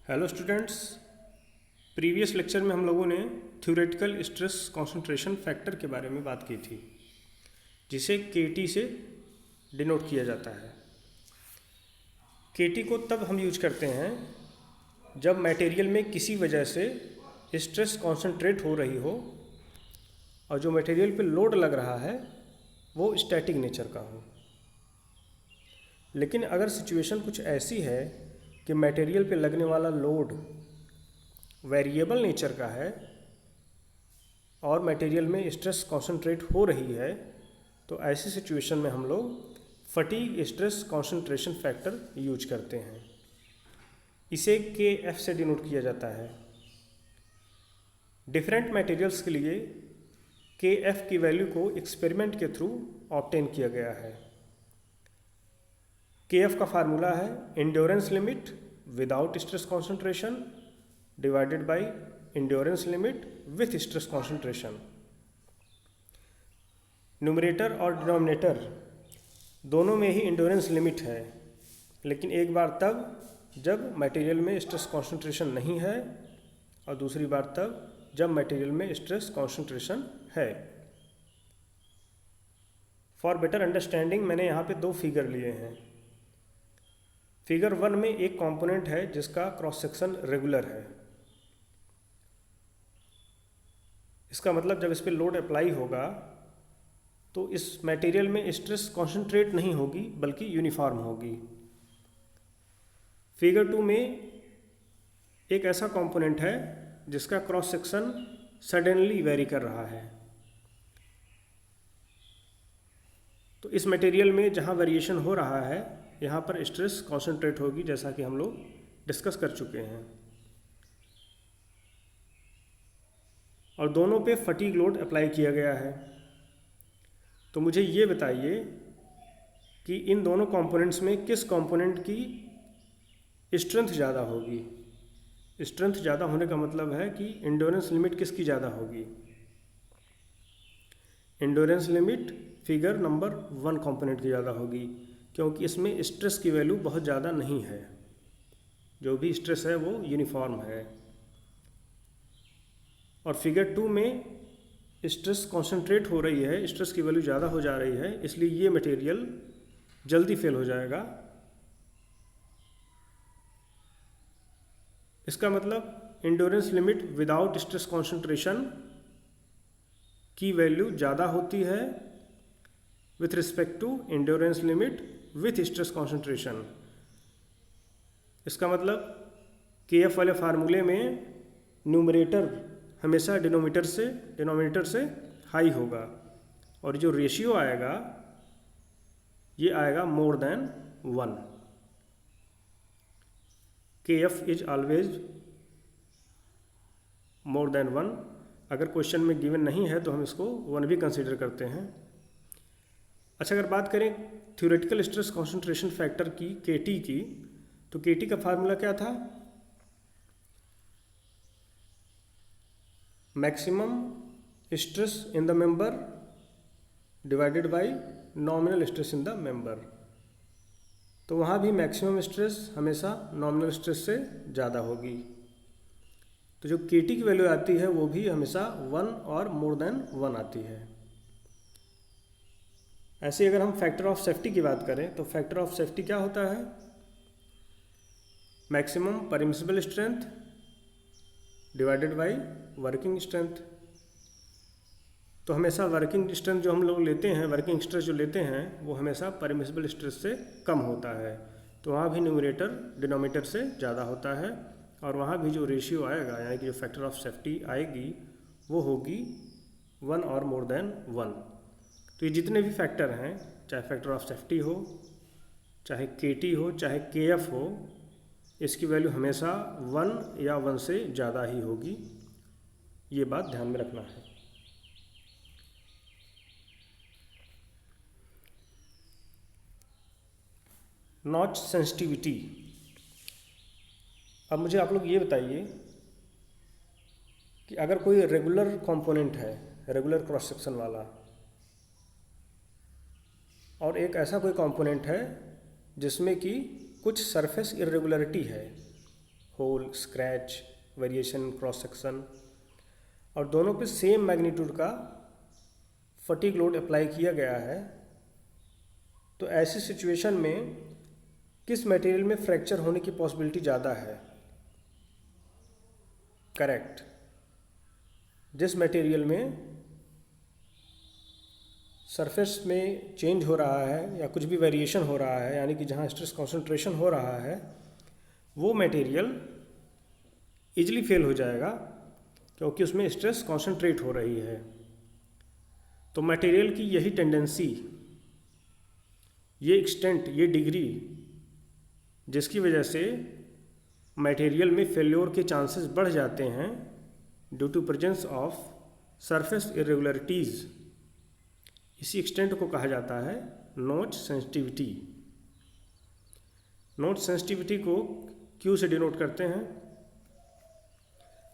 Hello students. Previous lecture में हम लोगों ने थ्योरेटिकल स्ट्रेस कंसंट्रेशन फैक्टर के बारे में बात की थी, जिसे केटी से डिनोट किया जाता है। केटी को तब हम यूज करते हैं जब मटेरियल में किसी वजह से स्ट्रेस कॉन्सेंट्रेट हो रही हो और जो मटेरियल पे लोड लग रहा है वो स्टैटिक नेचर का हो। लेकिन अगर सिचुएशन कुछ ऐसी है कि मटेरियल पे लगने वाला लोड वेरिएबल नेचर का है और मटेरियल में स्ट्रेस कॉन्सेंट्रेट हो रही है, तो ऐसी सिचुएशन में हम लोग fatigue stress concentration factor use करते हैं। इसे KF से डिनोट किया जाता है। डिफरेंट मटेरियल्स के लिए KF की वैल्यू को एक्सपेरिमेंट के थ्रू ऑब्टेन किया गया है। KF का फार्मूला है endurance limit without stress concentration divided by endurance limit with stress concentration. Numerator और डिनोमिनेटर दोनों में ही एंड्योरेंस लिमिट है, लेकिन एक बार तब जब मटेरियल में स्ट्रेस कॉन्सेंट्रेशन नहीं है और दूसरी बार तब जब मटेरियल में स्ट्रेस कॉन्सेंट्रेशन है। फॉर बेटर अंडरस्टैंडिंग मैंने यहाँ पे दो फिगर लिए हैं। फिगर 1 में एक कंपोनेंट है जिसका क्रॉस सेक्शन रेगुलर है। इसका मतलब जब इस पर लोड अप्लाई होगा तो इस मटेरियल में स्ट्रेस कॉन्सेंट्रेट नहीं होगी बल्कि यूनिफॉर्म होगी। फिगर 2 में एक ऐसा कंपोनेंट है जिसका क्रॉस सेक्शन सडनली वेरी कर रहा है। तो इस मटेरियल में जहाँ वेरिएशन हो रहा है यहाँ पर स्ट्रेस कॉन्सेंट्रेट होगी, जैसा कि हम लोग डिस्कस कर चुके हैं। और दोनों पे फटीग लोड अप्लाई किया गया है। तो मुझे ये बताइए कि इन दोनों कंपोनेंट्स में किस कंपोनेंट की स्ट्रेंथ ज़्यादा होगी। स्ट्रेंथ ज़्यादा होने का मतलब है कि एंड्योरेंस लिमिट किसकी ज़्यादा होगी। Endurance limit figure number 1 component की ज़्यादा होगी, क्योंकि इसमें स्ट्रेस की वैल्यू बहुत ज़्यादा नहीं है। जो भी स्ट्रेस है वो यूनिफॉर्म है। और फिगर 2 में स्ट्रेस कॉन्सेंट्रेट हो रही है, स्ट्रेस की वैल्यू ज़्यादा हो जा रही है, इसलिए ये मटेरियल जल्दी फेल हो जाएगा। इसका मतलब endurance limit without stress concentration की वैल्यू ज़्यादा होती है with respect to endurance limit with stress concentration. इसका मतलब KF वाले फार्मूले में न्यूमरेटर हमेशा डिनोमिनेटर से हाई होगा और जो रेशियो आएगा ये आएगा more than 1। KF is always more than 1। अगर क्वेश्चन में गिवन नहीं है तो हम इसको 1 भी कंसीडर करते हैं। अच्छा, अगर बात करें थ्योरेटिकल स्ट्रेस कॉन्सेंट्रेशन फैक्टर की KT की, तो KT का फार्मूला क्या था? Maximum stress in the member divided by nominal stress in the member. तो वहाँ भी मैक्सिमम स्ट्रेस हमेशा नॉमिनल स्ट्रेस से ज़्यादा होगी। तो जो KT की वैल्यू आती है वो भी हमेशा 1 और मोर देन 1 आती है। ऐसे अगर हम फैक्टर ऑफ सेफ्टी की बात करें तो फैक्टर ऑफ सेफ्टी क्या होता है? Maximum permissible strength divided by working strength. तो हमेशा वर्किंग स्ट्रेंथ जो हम लोग लेते हैं, वर्किंग स्ट्रेस जो लेते हैं, वो हमेशा परमिसिबल स्ट्रेस से कम होता है। तो वहाँ भी न्यूमरेटर डिनोमिनेटर से ज़्यादा होता है और वहाँ भी जो रेशियो आएगा, यानी कि जो फैक्टर ऑफ सेफ्टी आएगी वो होगी 1 और मोर देन 1। तो ये जितने भी फैक्टर हैं, चाहे फैक्टर ऑफ सेफ्टी हो, चाहे KT हो, चाहे KF हो, इसकी वैल्यू हमेशा 1 या 1 से ज़्यादा ही होगी। ये बात ध्यान में रखना है। Notch sensitivity. अब मुझे आप लोग ये बताइए कि अगर कोई रेगुलर कंपोनेंट है, रेगुलर क्रॉस सेक्शन वाला, और एक ऐसा कोई कंपोनेंट है जिसमें कि कुछ सरफेस इरेगुलरिटी है, hole, scratch, variation, cross section, और दोनों पे सेम मैग्नीट्यूड का फटीग लोड अप्लाई किया गया है, तो ऐसी सिचुएशन में किस मटेरियल में फ्रैक्चर होने की पॉसिबिलिटी ज़्यादा है? करेक्ट, जिस मटेरियल में सरफेस में चेंज हो रहा है या कुछ भी वेरिएशन हो रहा है, यानी कि जहाँ स्ट्रेस कॉन्सेंट्रेशन हो रहा है, वो मटेरियल इजीली फेल हो जाएगा क्योंकि उसमें स्ट्रेस कॉन्सेंट्रेट हो रही है। तो मटेरियल की यही टेंडेंसी, ये एक्सटेंट, ये डिग्री, जिसकी वजह से मटेरियल में फेल्योर के चांसेस बढ़ जाते हैं due to presence of surface irregularities, इसी एक्सटेंट को कहा जाता है नोच सेंसिटिविटी। नोच सेंसिटिविटी को क्यू से डिनोट करते हैं।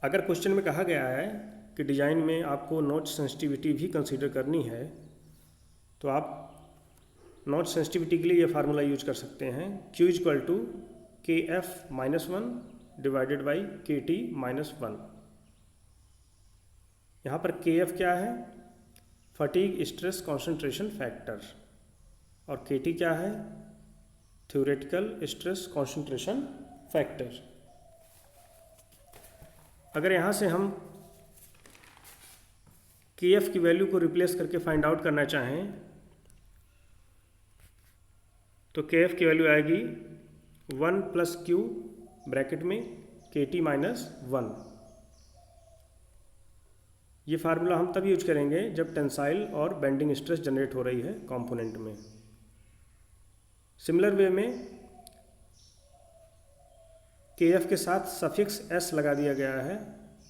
अगर क्वेश्चन में कहा गया है कि डिज़ाइन में आपको नोच सेंसिटिविटी भी कंसीडर करनी है, तो आप नोच सेंसिटिविटी के लिए ये फार्मूला यूज कर सकते हैं, Q equal to KF-1 divided by KT-1। यहाँ पर KF क्या है? फटीग स्ट्रेस कॉन्सेंट्रेशन फैक्टर, और KT क्या है? Theoretical stress concentration factor. अगर यहाँ से हम KF की वैल्यू को रिप्लेस करके फाइंड आउट करना चाहें, तो KF की वैल्यू आएगी 1 + Q ब्रैकेट में KT-1। ये फार्मूला हम तब यूज करेंगे जब टेंसाइल और बेंडिंग स्ट्रेस जनरेट हो रही है कंपोनेंट में। सिमिलर वे में KF के साथ सफिक्स S लगा दिया गया है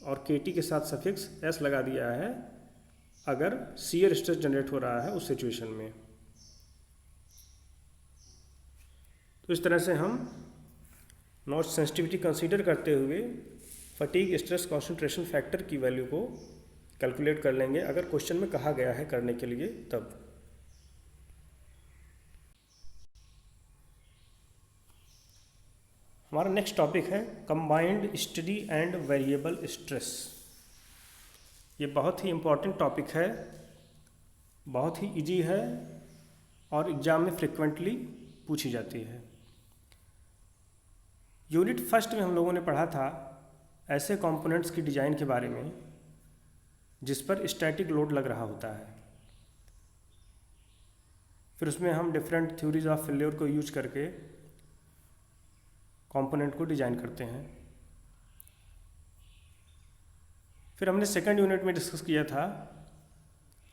और KT के साथ सफिक्स S लगा दिया है अगर शियर स्ट्रेस जनरेट हो रहा है उस सिचुएशन में। तो इस तरह से हम नोच सेंसिटिविटी कंसीडर करते हुए फटीग स्ट्रेस कॉन्सेंट्रेशन फैक्टर की वैल्यू को कैलकुलेट कर लेंगे अगर क्वेश्चन में कहा गया है करने के लिए तब। हमारा नेक्स्ट टॉपिक है combined study and variable stress. ये बहुत ही इम्पॉर्टेंट टॉपिक है, बहुत ही इजी है और एग्ज़ाम में फ्रिक्वेंटली पूछी जाती है। यूनिट फर्स्ट में हम लोगों ने पढ़ा था ऐसे कंपोनेंट्स की डिज़ाइन के बारे में जिस पर स्टैटिक लोड लग रहा होता है। फिर उसमें हम डिफरेंट थ्योरीज ऑफ फेल्योर को यूज करके कंपोनेंट को डिज़ाइन करते हैं। फिर हमने सेकंड यूनिट में डिस्कस किया था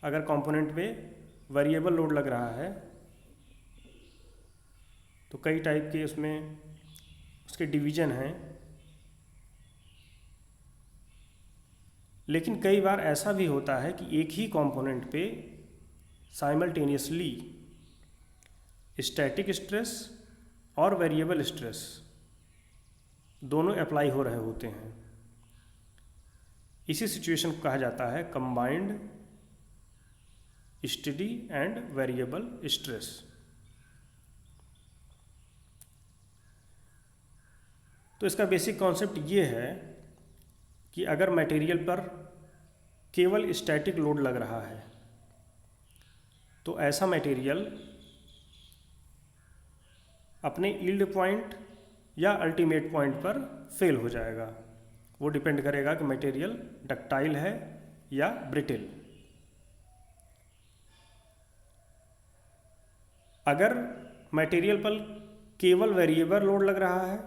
अगर कंपोनेंट पे वेरिएबल लोड लग रहा है तो कई टाइप के उसमें उसके डिवीज़न हैं, लेकिन कई बार ऐसा भी होता है कि एक ही कंपोनेंट पे साइमल्टेनियसली स्टैटिक स्ट्रेस और वेरिएबल स्ट्रेस दोनों अप्लाई हो रहे होते हैं। इसी सिचुएशन को कहा जाता है combined study and variable stress. तो इसका बेसिक कॉन्सेप्ट ये है कि अगर मटेरियल पर केवल स्टैटिक लोड लग रहा है तो ऐसा मटेरियल अपने यील्ड पॉइंट या अल्टीमेट पॉइंट पर फेल हो जाएगा। वो डिपेंड करेगा कि मटेरियल डक्टाइल है या ब्रिटिल। अगर मटेरियल पर केवल वेरिएबल लोड लग रहा है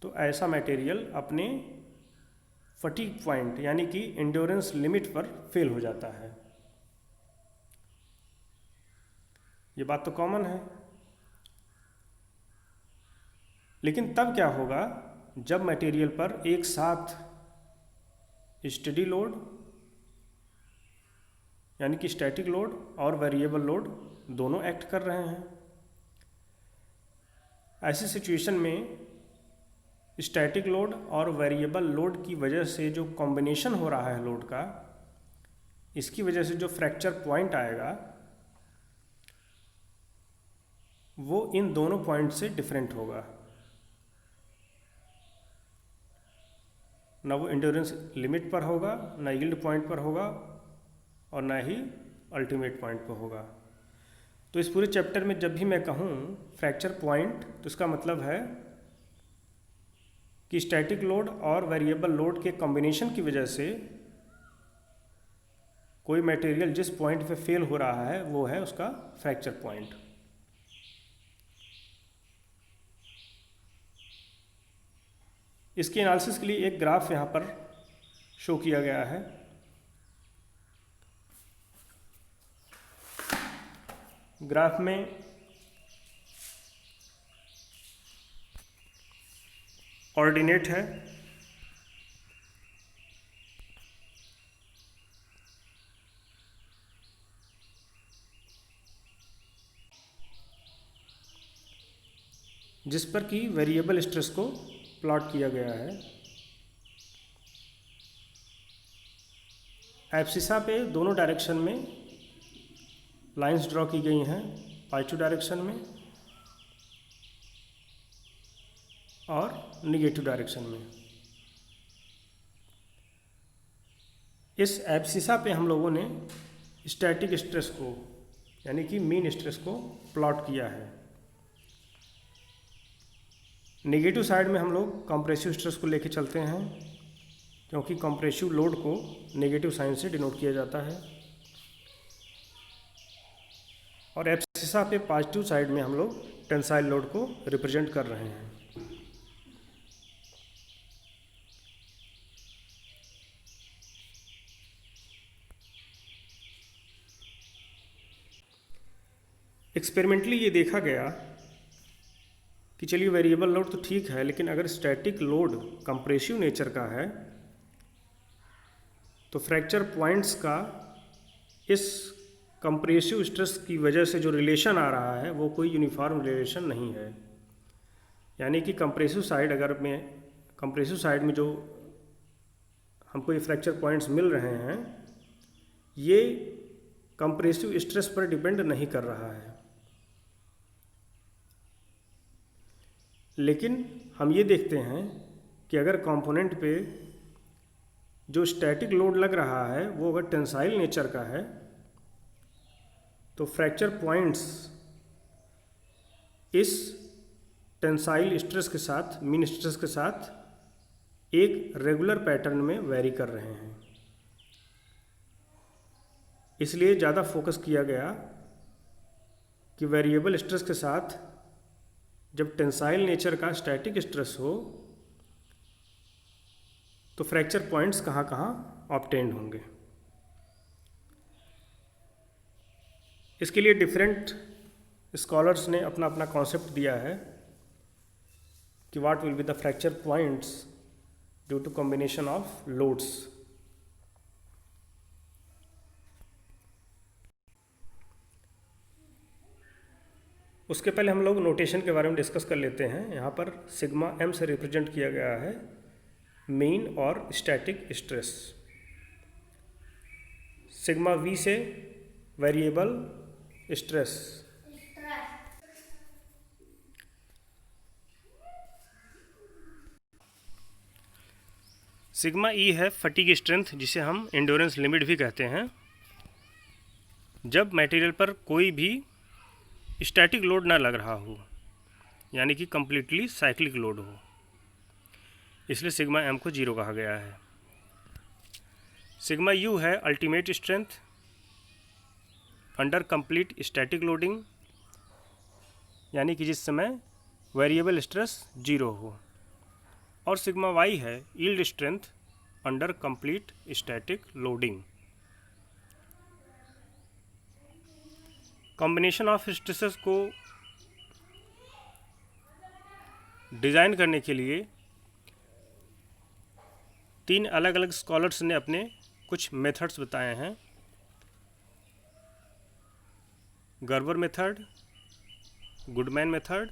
तो ऐसा मटेरियल अपने फटीग पॉइंट यानी कि एंड्योरेंस लिमिट पर फेल हो जाता है। ये बात तो कॉमन है, लेकिन तब क्या होगा जब मटेरियल पर एक साथ स्टडी लोड यानी कि स्टैटिक लोड और वेरिएबल लोड दोनों एक्ट कर रहे हैं। ऐसी सिचुएशन में स्टैटिक लोड और वेरिएबल लोड की वजह से जो कॉम्बिनेशन हो रहा है लोड का, इसकी वजह से जो फ्रैक्चर पॉइंट आएगा वो इन दोनों पॉइंट से डिफरेंट होगा। ना वो एंड्योरेंस लिमिट पर होगा, ना यील्ड पॉइंट पर होगा, और ना ही अल्टीमेट पॉइंट पर होगा। तो इस पूरे चैप्टर में जब भी मैं कहूँ फ्रैक्चर पॉइंट, तो इसका मतलब है कि स्टैटिक लोड और वेरिएबल लोड के कॉम्बिनेशन की वजह से कोई मटेरियल जिस पॉइंट पे फेल हो रहा है वो है उसका फ्रैक्चर पॉइंट। इसके एनालिसिस के लिए एक ग्राफ यहाँ पर शो किया गया है। ग्राफ में ऑर्डिनेट है, जिस पर कि वेरिएबल स्ट्रेस को प्लॉट किया गया है। एब्सिसा पे दोनों डायरेक्शन में लाइंस ड्रॉ की गई हैं, पॉजिटिव डायरेक्शन में और निगेटिव डायरेक्शन में। इस एब्सिसा पे हम लोगों ने स्टैटिक स्ट्रेस को यानी कि मीन स्ट्रेस को प्लॉट किया है। नेगेटिव साइड में हम लोग कंप्रेसिव स्ट्रेस को लेके चलते हैं, क्योंकि कंप्रेसिव लोड को नेगेटिव साइन से डिनोट किया जाता है। और एब्सिसा पे पॉजिटिव साइड में हम लोग टेंसाइल लोड को रिप्रेजेंट कर रहे हैं। एक्सपेरिमेंटली ये देखा गया कि चलिए वेरिएबल लोड तो ठीक है, लेकिन अगर स्टैटिक लोड कंप्रेसिव नेचर का है तो फ्रैक्चर पॉइंट्स का इस कंप्रेसिव स्ट्रेस की वजह से जो रिलेशन आ रहा है वो कोई यूनिफॉर्म रिलेशन नहीं है। यानी कि कंप्रेसिव साइड में जो हमको ये फ्रैक्चर पॉइंट्स मिल रहे हैं ये कंप्रेसिव स्ट्रेस पर डिपेंड नहीं कर रहा है। लेकिन हम ये देखते हैं कि अगर कंपोनेंट पे जो स्टैटिक लोड लग रहा है वो अगर टेंसाइल नेचर का है तो फ्रैक्चर पॉइंट्स इस टेंसाइल स्ट्रेस के साथ, मीन स्ट्रेस के साथ एक रेगुलर पैटर्न में वेरी कर रहे हैं। इसलिए ज़्यादा फोकस किया गया कि वेरिएबल स्ट्रेस के साथ जब टेंसाइल नेचर का स्टैटिक स्ट्रेस हो तो फ्रैक्चर पॉइंट्स कहाँ कहाँ ऑब्टेन्ड होंगे। इसके लिए डिफरेंट स्कॉलर्स ने अपना अपना कॉन्सेप्ट दिया है कि what will be the fracture points due to combination of loads. उसके पहले हम लोग नोटेशन के बारे में डिस्कस कर लेते हैं। यहाँ पर सिग्मा एम से रिप्रेजेंट किया गया है मीन और स्टैटिक स्ट्रेस, सिग्मा वी से वेरिएबल स्ट्रेस, सिग्मा ई है फटीग स्ट्रेंथ, जिसे हम एंड्योरेंस लिमिट भी कहते हैं। जब मटेरियल पर कोई भी स्टैटिक लोड ना लग रहा हो, यानी कि कंप्लीटली साइक्लिक लोड हो, इसलिए सिग्मा एम को 0 कहा गया है। सिग्मा यू है ultimate strength under complete static loading, यानी कि जिस समय वेरिएबल स्ट्रेस 0 हो। और सिग्मा वाई है yield strength under complete static loading. Combination of stresses को डिज़ाइन करने के लिए 3 अलग अलग स्कॉलर्स ने अपने कुछ मेथड्स बताए हैं। Gerber method, Goodman method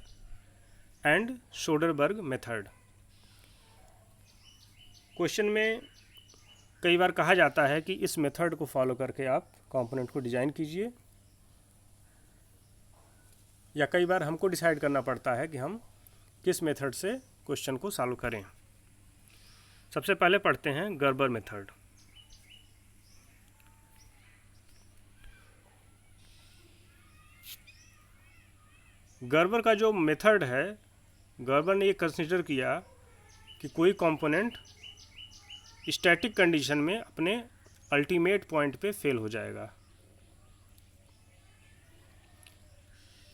and Soderbergh method. Question में कई बार कहा जाता है कि इस मेथड को फॉलो करके आप कंपोनेंट को डिज़ाइन कीजिए, या कई बार हमको डिसाइड करना पड़ता है कि हम किस मेथड से क्वेश्चन को सॉल्व करें। सबसे पहले पढ़ते हैं गर्बर मेथड। गर्बर का जो मेथड है, गर्बर ने ये कंसीडर किया कि कोई कंपोनेंट स्टैटिक कंडीशन में अपने अल्टीमेट पॉइंट पे फेल हो जाएगा।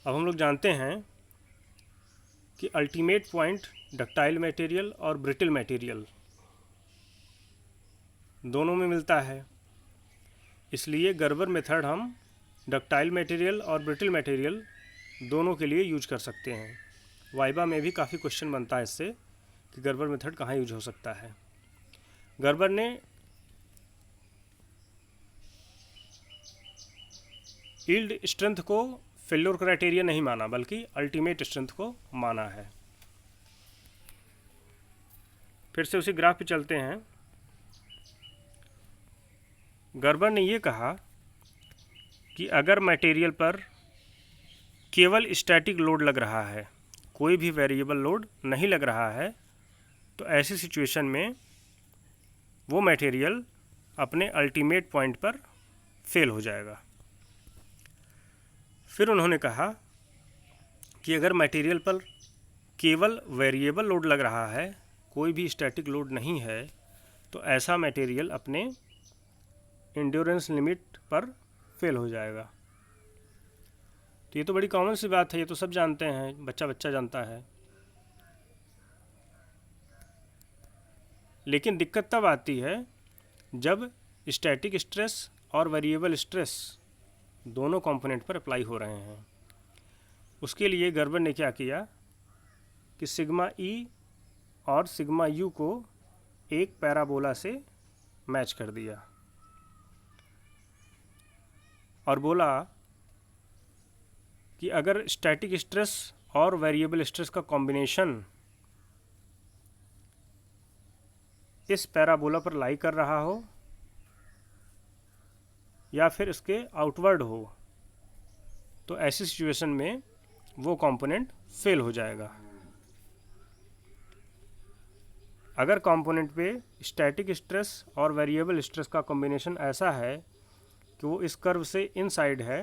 अब हम लोग जानते हैं कि अल्टीमेट पॉइंट डक्टाइल मटेरियल और ब्रिटल मटेरियल दोनों में मिलता है, इसलिए गर्बर मेथड हम डक्टाइल मटेरियल और ब्रिटल मटेरियल दोनों के लिए यूज कर सकते हैं। वाइबा में भी काफ़ी क्वेश्चन बनता है इससे कि गर्बर मेथड कहाँ यूज हो सकता है। गर्बर ने यील्ड स्ट्रेंथ को फेल्योर क्राइटेरिया नहीं माना, बल्कि अल्टीमेट स्ट्रेंथ को माना है। फिर से उसी ग्राफ पे चलते हैं। गर्बर ने ये कहा कि अगर मटेरियल पर केवल स्टैटिक लोड लग रहा है, कोई भी वेरिएबल लोड नहीं लग रहा है, तो ऐसी सिचुएशन में वो मटेरियल अपने अल्टीमेट पॉइंट पर फेल हो जाएगा। फिर उन्होंने कहा कि अगर मटेरियल पर केवल वेरिएबल लोड लग रहा है, कोई भी स्टैटिक लोड नहीं है, तो ऐसा मटेरियल अपने एंड्योरेंस लिमिट पर फेल हो जाएगा। तो ये तो बड़ी कॉमन सी बात है, ये तो सब जानते हैं, बच्चा बच्चा जानता है। लेकिन दिक्कत तब आती है जब स्टैटिक स्ट्रेस और वेरिएबल स्ट्रेस दोनों कंपोनेंट पर अप्लाई हो रहे हैं। उसके लिए गर्बर ने क्या किया कि सिग्मा ई और सिग्मा यू को एक पैराबोला से मैच कर दिया और बोला कि अगर स्टैटिक स्ट्रेस और वेरिएबल स्ट्रेस का कॉम्बिनेशन इस पैराबोला पर लाई कर रहा हो या फिर इसके आउटवर्ड हो, तो ऐसी सिचुएशन में वो कंपोनेंट फेल हो जाएगा। अगर कंपोनेंट पे स्टैटिक स्ट्रेस और वेरिएबल स्ट्रेस का कॉम्बिनेशन ऐसा है कि वो इस कर्व से इनसाइड है,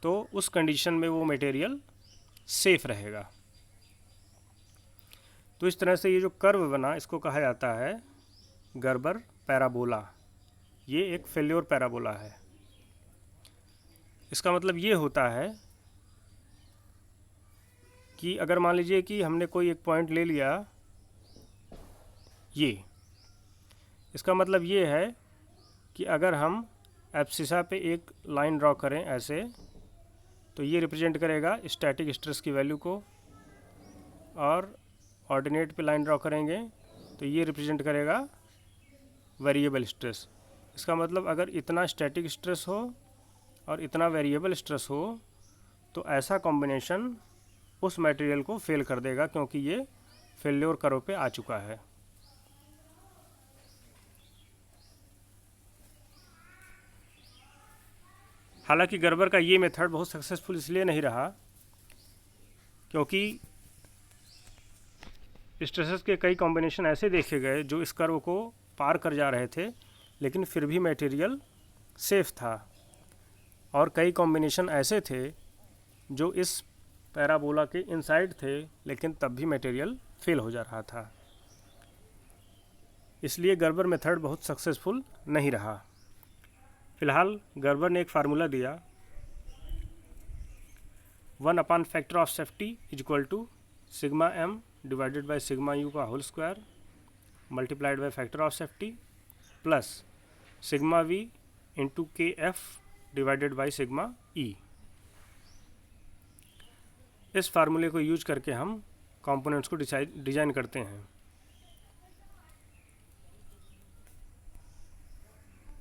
तो उस कंडीशन में वो मटेरियल सेफ रहेगा। तो इस तरह से ये जो कर्व बना, इसको कहा जाता है गर्बर पैराबोला। ये एक फेल्योर पैराबोला है। इसका मतलब ये होता है कि अगर मान लीजिए कि हमने कोई एक पॉइंट ले लिया, इसका मतलब ये है कि अगर हम एब्सिसा पे एक लाइन ड्रॉ करें ऐसे, तो ये रिप्रेजेंट करेगा स्टैटिक स्ट्रेस की वैल्यू को, और ऑर्डिनेट पे लाइन ड्रॉ करेंगे तो ये रिप्रेजेंट करेगा वेरिएबल स्ट्रेस। इसका मतलब अगर इतना स्टैटिक स्ट्रेस हो और इतना वेरिएबल स्ट्रेस हो, तो ऐसा कॉम्बिनेशन उस मटेरियल को फेल कर देगा, क्योंकि ये फेल्योर कर्व पे आ चुका है। हालांकि गर्बर का ये मेथड बहुत सक्सेसफुल इसलिए नहीं रहा क्योंकि स्ट्रेसेस के कई कॉम्बिनेशन ऐसे देखे गए जो इस कर्व को पार कर जा रहे थे, लेकिन फिर भी मटेरियल सेफ था, और कई कॉम्बिनेशन ऐसे थे जो इस पैराबोला के इनसाइड थे, लेकिन तब भी मटेरियल फेल हो जा रहा था। इसलिए गर्बर मेथड बहुत सक्सेसफुल नहीं रहा। फिलहाल गर्बर ने एक फार्मूला दिया, 1 factor of safety is equal to sigma M divided by sigma U का whole square multiplied by factor of safety plus sigma V into K F divided by sigma E. इस फार्मूले को use करके हम components को design करते हैं।